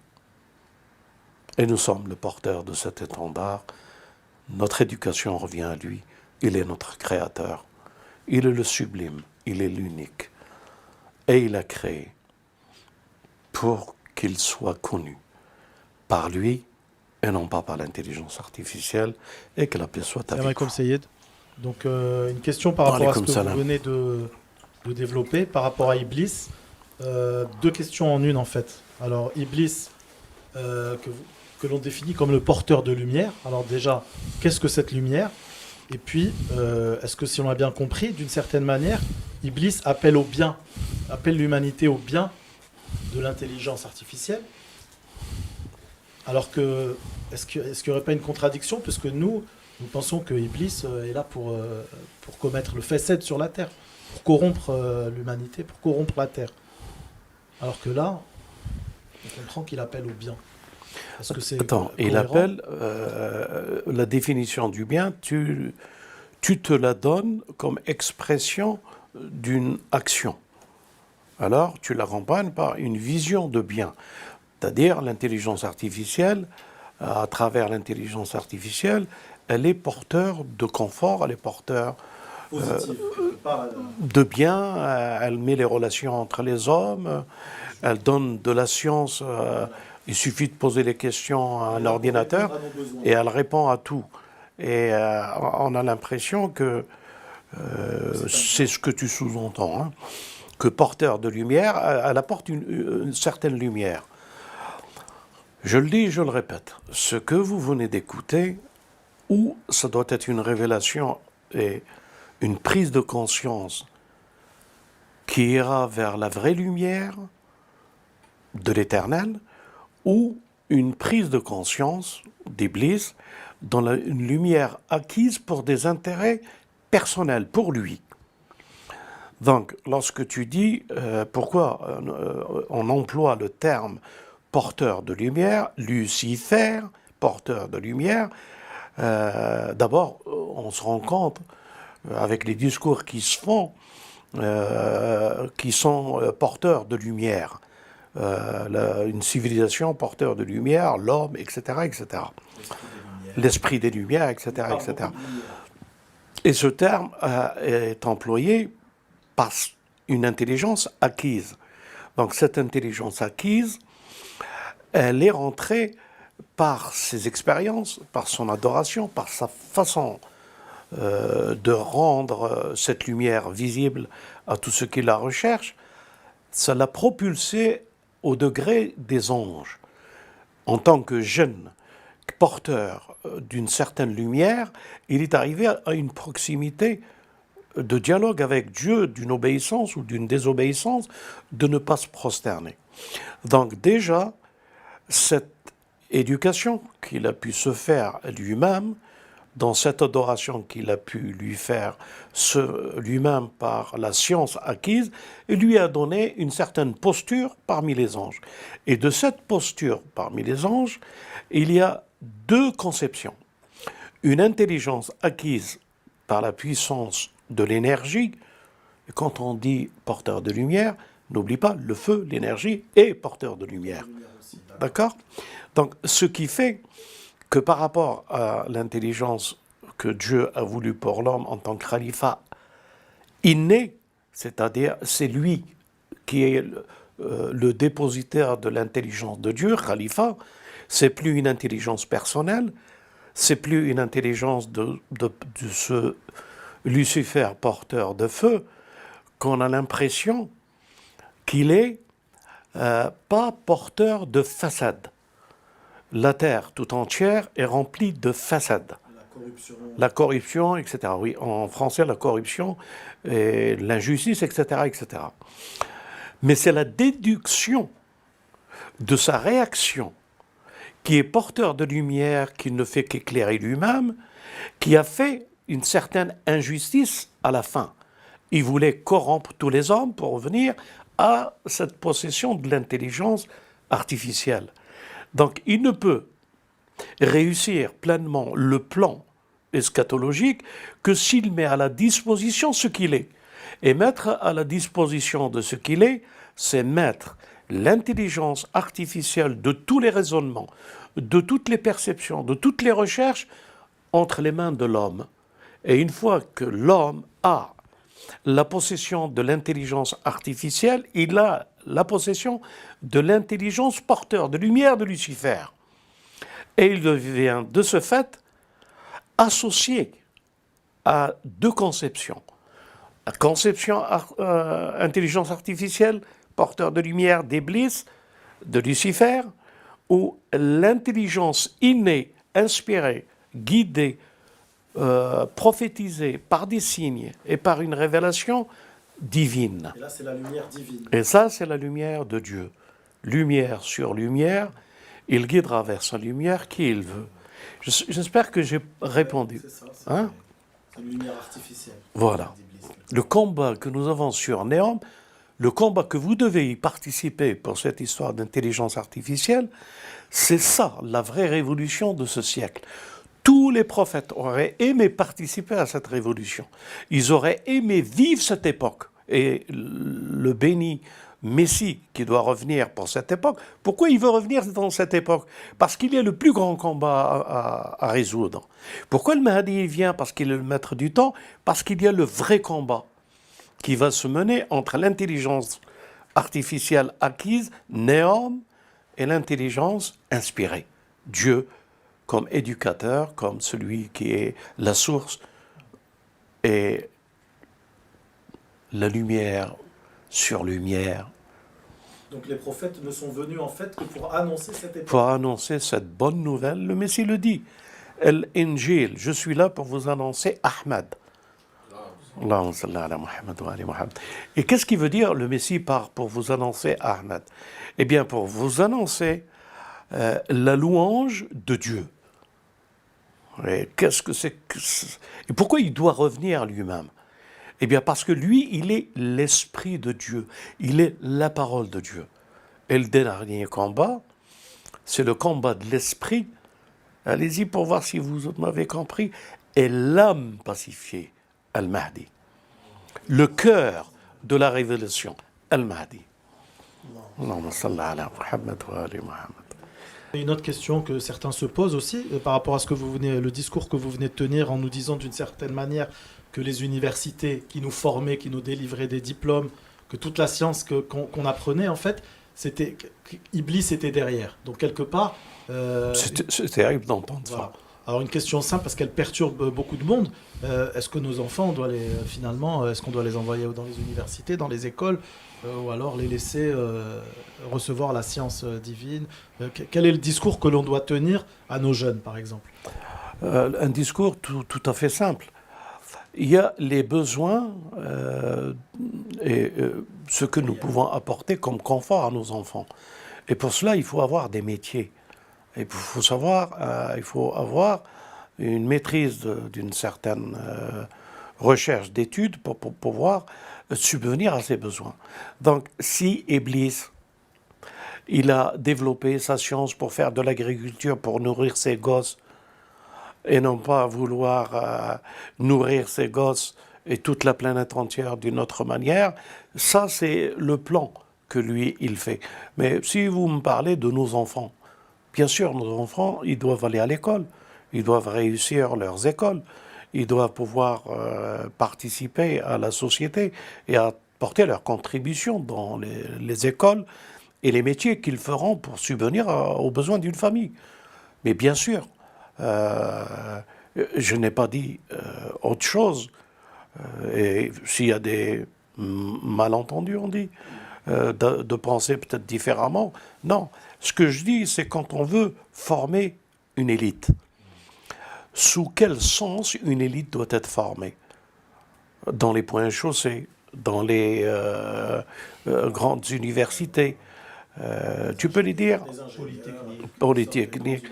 Et nous sommes le porteur de cet étendard. Notre éducation revient à lui. Il est notre créateur. Il est le sublime. Il est l'unique. Et il a créé pour qu'il soit connu par lui et non pas par l'intelligence artificielle, et que la paix soit avec Salam Sayed. Donc une question par rapport à ce que vous venez de développer, par rapport à Iblis. Deux questions en une en fait. Alors Iblis, que l'on définit comme le porteur de lumière. Alors déjà, qu'est-ce que cette lumière? Et puis, est-ce que si on a bien compris, d'une certaine manière, Iblis appelle au bien, appelle l'humanité au bien de l'intelligence artificielle? Alors que, est-ce qu'il n'y aurait pas une contradiction? Puisque nous, nous pensons que Iblis est là pour commettre le facet sur la terre, pour corrompre l'humanité, pour corrompre la terre. Alors que là, on comprend qu'il appelle au bien. Est-ce que c'est Attends, il cohérent? appelle la définition du bien, tu te la donnes comme expression d'une action. Alors, tu l'accompagnes par une vision de bien. C'est-à-dire, l'intelligence artificielle, à travers l'intelligence artificielle, elle est porteur de confort, elle est porteur de bien, elle met les relations entre les hommes, elle donne de la science. Il suffit de poser les questions à un ordinateur et elle répond à tout. Et on a l'impression que c'est ce que tu sous-entends, hein, que porteur de lumière, elle apporte une certaine lumière. Je le dis, je le répète, ce que vous venez d'écouter, ou ça doit être une révélation et une prise de conscience qui ira vers la vraie lumière de l'éternel, ou une prise de conscience d'Iblis dans une lumière acquise pour des intérêts personnels, pour lui. Donc, lorsque tu dis pourquoi on emploie le terme porteur de lumière, Lucifer, porteur de lumière, d'abord, on se rend compte, avec les discours qui se font, qui sont porteurs de lumière. Une civilisation porteur de lumière, l'homme, etc., etc. L'esprit des lumières, etc., etc. Et ce terme est employé par une intelligence acquise. Donc cette intelligence acquise, elle est rentrée par ses expériences, par son adoration, par sa façon de rendre cette lumière visible à tous ceux qui la recherchent. Ça l'a propulsée au degré des anges. En tant que jeune porteur d'une certaine lumière, il est arrivé à une proximité de dialogue avec Dieu, d'une obéissance ou d'une désobéissance, de ne pas se prosterner. Donc déjà, cette éducation qu'il a pu se faire lui-même, dans cette adoration qu'il a pu lui faire lui-même par la science acquise, lui a donné une certaine posture parmi les anges. Et de cette posture parmi les anges, il y a deux conceptions. Une intelligence acquise par la puissance de l'énergie. Et quand on dit porteur de lumière, n'oublie pas, le feu, l'énergie, est porteur de lumière. D'accord ? Donc, ce qui fait que par rapport à l'intelligence que Dieu a voulu pour l'homme en tant que khalifa inné, c'est-à-dire c'est lui qui est le dépositaire de l'intelligence de Dieu, khalifa, c'est plus une intelligence personnelle, c'est plus une intelligence de ce Lucifer porteur de feu, qu'on a l'impression qu'il est pas porteur de façade. La terre tout entière est remplie de façades. La corruption, etc. Oui, en français, la corruption, et l'injustice, etc., etc. Mais c'est la déduction de sa réaction qui est porteur de lumière, qui ne fait qu'éclairer lui-même, qui a fait une certaine injustice à la fin. Il voulait corrompre tous les hommes pour revenir à cette possession de l'intelligence artificielle. Donc il ne peut réussir pleinement le plan eschatologique que s'il met à la disposition ce qu'il est. Et mettre à la disposition de ce qu'il est, c'est mettre l'intelligence artificielle de tous les raisonnements, de toutes les perceptions, de toutes les recherches entre les mains de l'homme. Et une fois que l'homme a la possession de l'intelligence artificielle, il a la possession de l'intelligence porteur de lumière de Lucifer. Et il devient de ce fait associé à deux conceptions. La conception intelligence artificielle, porteur de lumière d'Iblis, de Lucifer, ou l'intelligence innée, inspirée, guidée, prophétisée par des signes et par une révélation divine. Et là, c'est la lumière divine. Et ça, c'est la lumière de Dieu. Lumière sur lumière, il guidera vers sa lumière qui il veut. J'espère que j'ai répondu. C'est ça, Hein? c'est une lumière artificielle. Voilà. Le combat que nous avons sur Néom, le combat que vous devez y participer pour cette histoire d'intelligence artificielle, c'est ça, la vraie révolution de ce siècle. Tous les prophètes auraient aimé participer à cette révolution. Ils auraient aimé vivre cette époque. Et le béni Messie qui doit revenir pour cette époque, pourquoi il veut revenir dans cette époque? Parce qu'il y a le plus grand combat à résoudre. Pourquoi le Mahdi vient? Parce qu'il est le maître du temps, parce qu'il y a le vrai combat qui va se mener entre l'intelligence artificielle acquise, Néom, et l'intelligence inspirée. Dieu comme éducateur, comme celui qui est la source et la lumière sur lumière. Donc les prophètes ne sont venus en fait que pour annoncer cette époque. Pour annoncer cette bonne nouvelle, le Messie le dit. Al-Injil, je suis là pour vous annoncer Ahmad. Allahumma salli ala Muhammad wa ali Muhammad. Et qu'est-ce qui veut dire le Messie par pour vous annoncer Ahmad? Eh bien, pour vous annoncer la louange de Dieu. Et qu'est-ce que c'est que... Et pourquoi il doit revenir lui-même? Eh bien, parce que lui, il est l'Esprit de Dieu. Il est la parole de Dieu. Et le dernier combat, c'est le combat de l'Esprit. Allez-y pour voir si vous m'avez compris. Et l'âme pacifiée, Al-Mahdi. Le cœur de la révélation, Al-Mahdi. Allahumma salli ala Muhammad wa ali Muhammad. Et une autre question que certains se posent aussi, par rapport à ce que vous venez, le discours que vous venez de tenir en nous disant d'une certaine manière que les universités qui nous formaient, qui nous délivraient des diplômes, que toute la science qu'on apprenait, en fait, c'était Iblis était derrière. Donc quelque part... c'est terrible d'entendre voilà. ça. Alors une question simple, parce qu'elle perturbe beaucoup de monde. Est-ce que nos enfants, on doit les, finalement, est-ce qu'on doit les envoyer dans les universités, dans les écoles, ou alors les laisser recevoir la science divine? Quel est le discours que l'on doit tenir à nos jeunes, par exemple? Un discours tout à fait simple. Il y a les besoins et ce que nous pouvons apporter comme confort à nos enfants. Et pour cela, il faut avoir des métiers. Et il faut avoir une maîtrise d'une certaine recherche d'études pour pouvoir subvenir à ces besoins. Donc, si Iblis, il a développé sa science pour faire de l'agriculture, pour nourrir ses gosses, et non pas vouloir nourrir ses gosses et toute la planète entière d'une autre manière, ça c'est le plan que lui, il fait. Mais si vous me parlez de nos enfants, bien sûr, nos enfants, ils doivent aller à l'école, ils doivent réussir leurs écoles, ils doivent pouvoir participer à la société et apporter leur contribution dans les écoles et les métiers qu'ils feront pour subvenir aux besoins d'une famille. Mais bien sûr, je n'ai pas dit autre chose. Et s'il y a des malentendus, on dit, de penser peut-être différemment. Non, ce que je dis, c'est quand on veut former une élite. Sous quel sens une élite doit être formée? Dans les points chaussés, dans les grandes universités. Tu peux les dire? Polytechnique.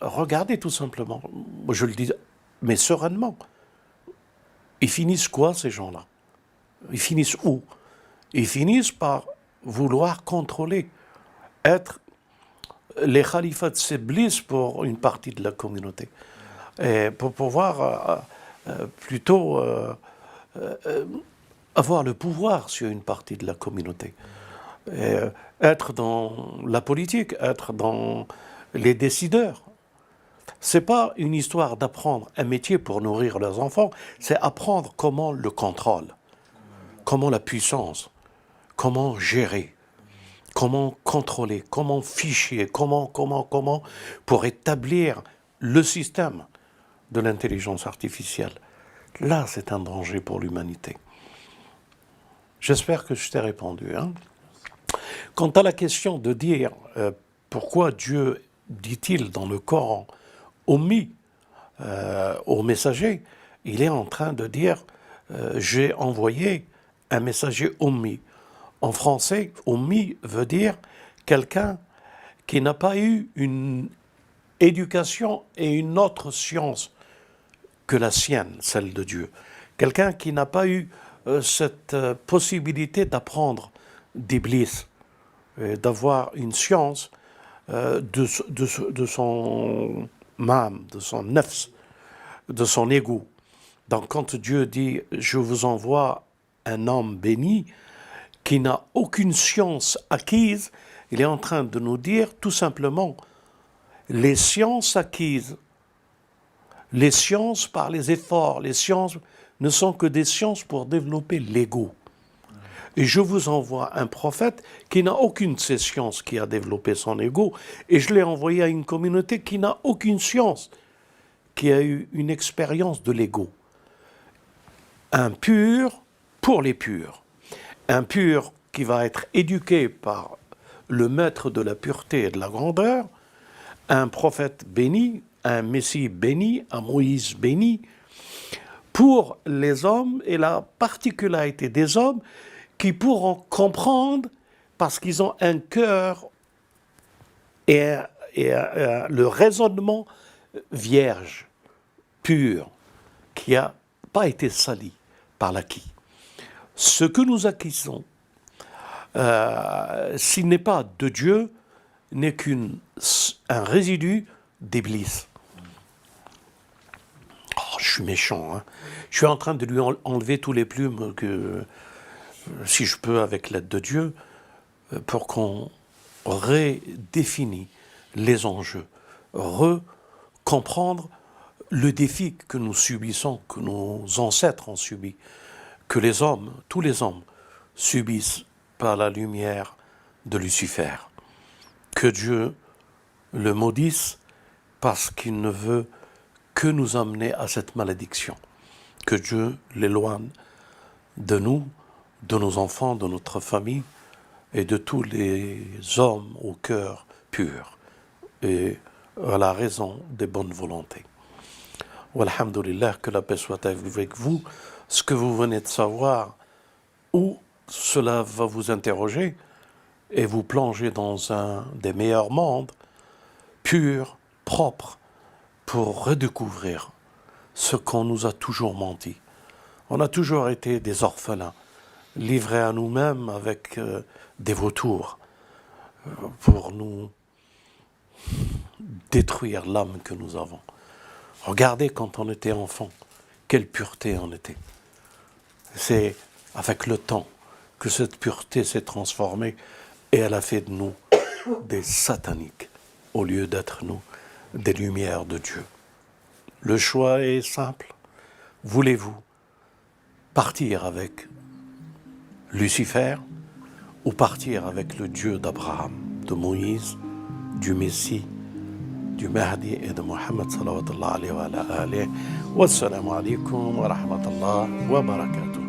Regardez tout simplement. Moi, je le dis, mais sereinement. Ils finissent quoi, ces gens-là? Ils finissent où? Ils finissent par vouloir contrôler, être les khalifats de Iblis pour une partie de la communauté. Et pour pouvoir plutôt avoir le pouvoir sur une partie de la communauté. Et être dans la politique, être dans les décideurs. C'est pas une histoire d'apprendre un métier pour nourrir leurs enfants, c'est apprendre comment le contrôle, comment la puissance, comment gérer, comment contrôler, comment ficher, comment, pour établir le système de l'intelligence artificielle. Là, c'est un danger pour l'humanité. J'espère que je t'ai répondu. Hein. Quant à la question de dire pourquoi Dieu, dit-il dans le Coran, Ummi, au messager, il est en train de dire j'ai envoyé un messager Ummi. En français, Ummi veut dire quelqu'un qui n'a pas eu une éducation et une autre science que la sienne, celle de Dieu. Quelqu'un qui n'a pas eu cette possibilité d'apprendre d'Iblis, d'avoir une science de son âme, de son nefs, de son ego. Donc quand Dieu dit « Je vous envoie un homme béni », qui n'a aucune science acquise, il est en train de nous dire tout simplement les sciences acquises, les sciences par les efforts, les sciences ne sont que des sciences pour développer l'ego. Et je vous envoie un prophète qui n'a aucune de ces sciences qui a développé son ego, et je l'ai envoyé à une communauté qui n'a aucune science, qui a eu une expérience de l'ego. Un pur pour les purs. Un pur qui va être éduqué par le maître de la pureté et de la grandeur, un prophète béni, un Messie béni, un Moïse béni, pour les hommes et la particularité des hommes qui pourront comprendre parce qu'ils ont un cœur et le raisonnement vierge, pur, qui n'a pas été sali par l'acquis. Ce que nous acquisons, s'il n'est pas de Dieu, n'est qu'un résidu d'Iblis. Oh, je suis méchant, hein. Je suis en train de lui enlever tous les plumes que, si je peux, avec l'aide de Dieu, pour qu'on redéfinisse les enjeux, recomprendre le défi que nous subissons, que nos ancêtres ont subi, que les hommes, tous les hommes, subissent par la lumière de Lucifer. Que Dieu le maudisse parce qu'il ne veut que nous amener à cette malédiction. Que Dieu l'éloigne de nous, de nos enfants, de notre famille et de tous les hommes au cœur pur et à la raison des bonnes volontés. Walhamdulillah, que la paix soit avec vous. Ce que vous venez de savoir, où cela va vous interroger et vous plonger dans un des meilleurs mondes, pur, propre, pour redécouvrir ce qu'on nous a toujours menti. On a toujours été des orphelins, livrés à nous-mêmes avec des vautours, pour nous détruire l'âme que nous avons. Regardez quand on était enfant, quelle pureté on était. C'est avec le temps que cette pureté s'est transformée et elle a fait de nous des sataniques au lieu d'être nous des lumières de Dieu. Le choix est simple. Voulez-vous partir avec Lucifer ou partir avec le Dieu d'Abraham, de Moïse, du Messie, du Mahdi et de Mohammed sallallahu alayhi wa alayhi. Wassalamu alaikum wa rahmatullah wa barakatuh.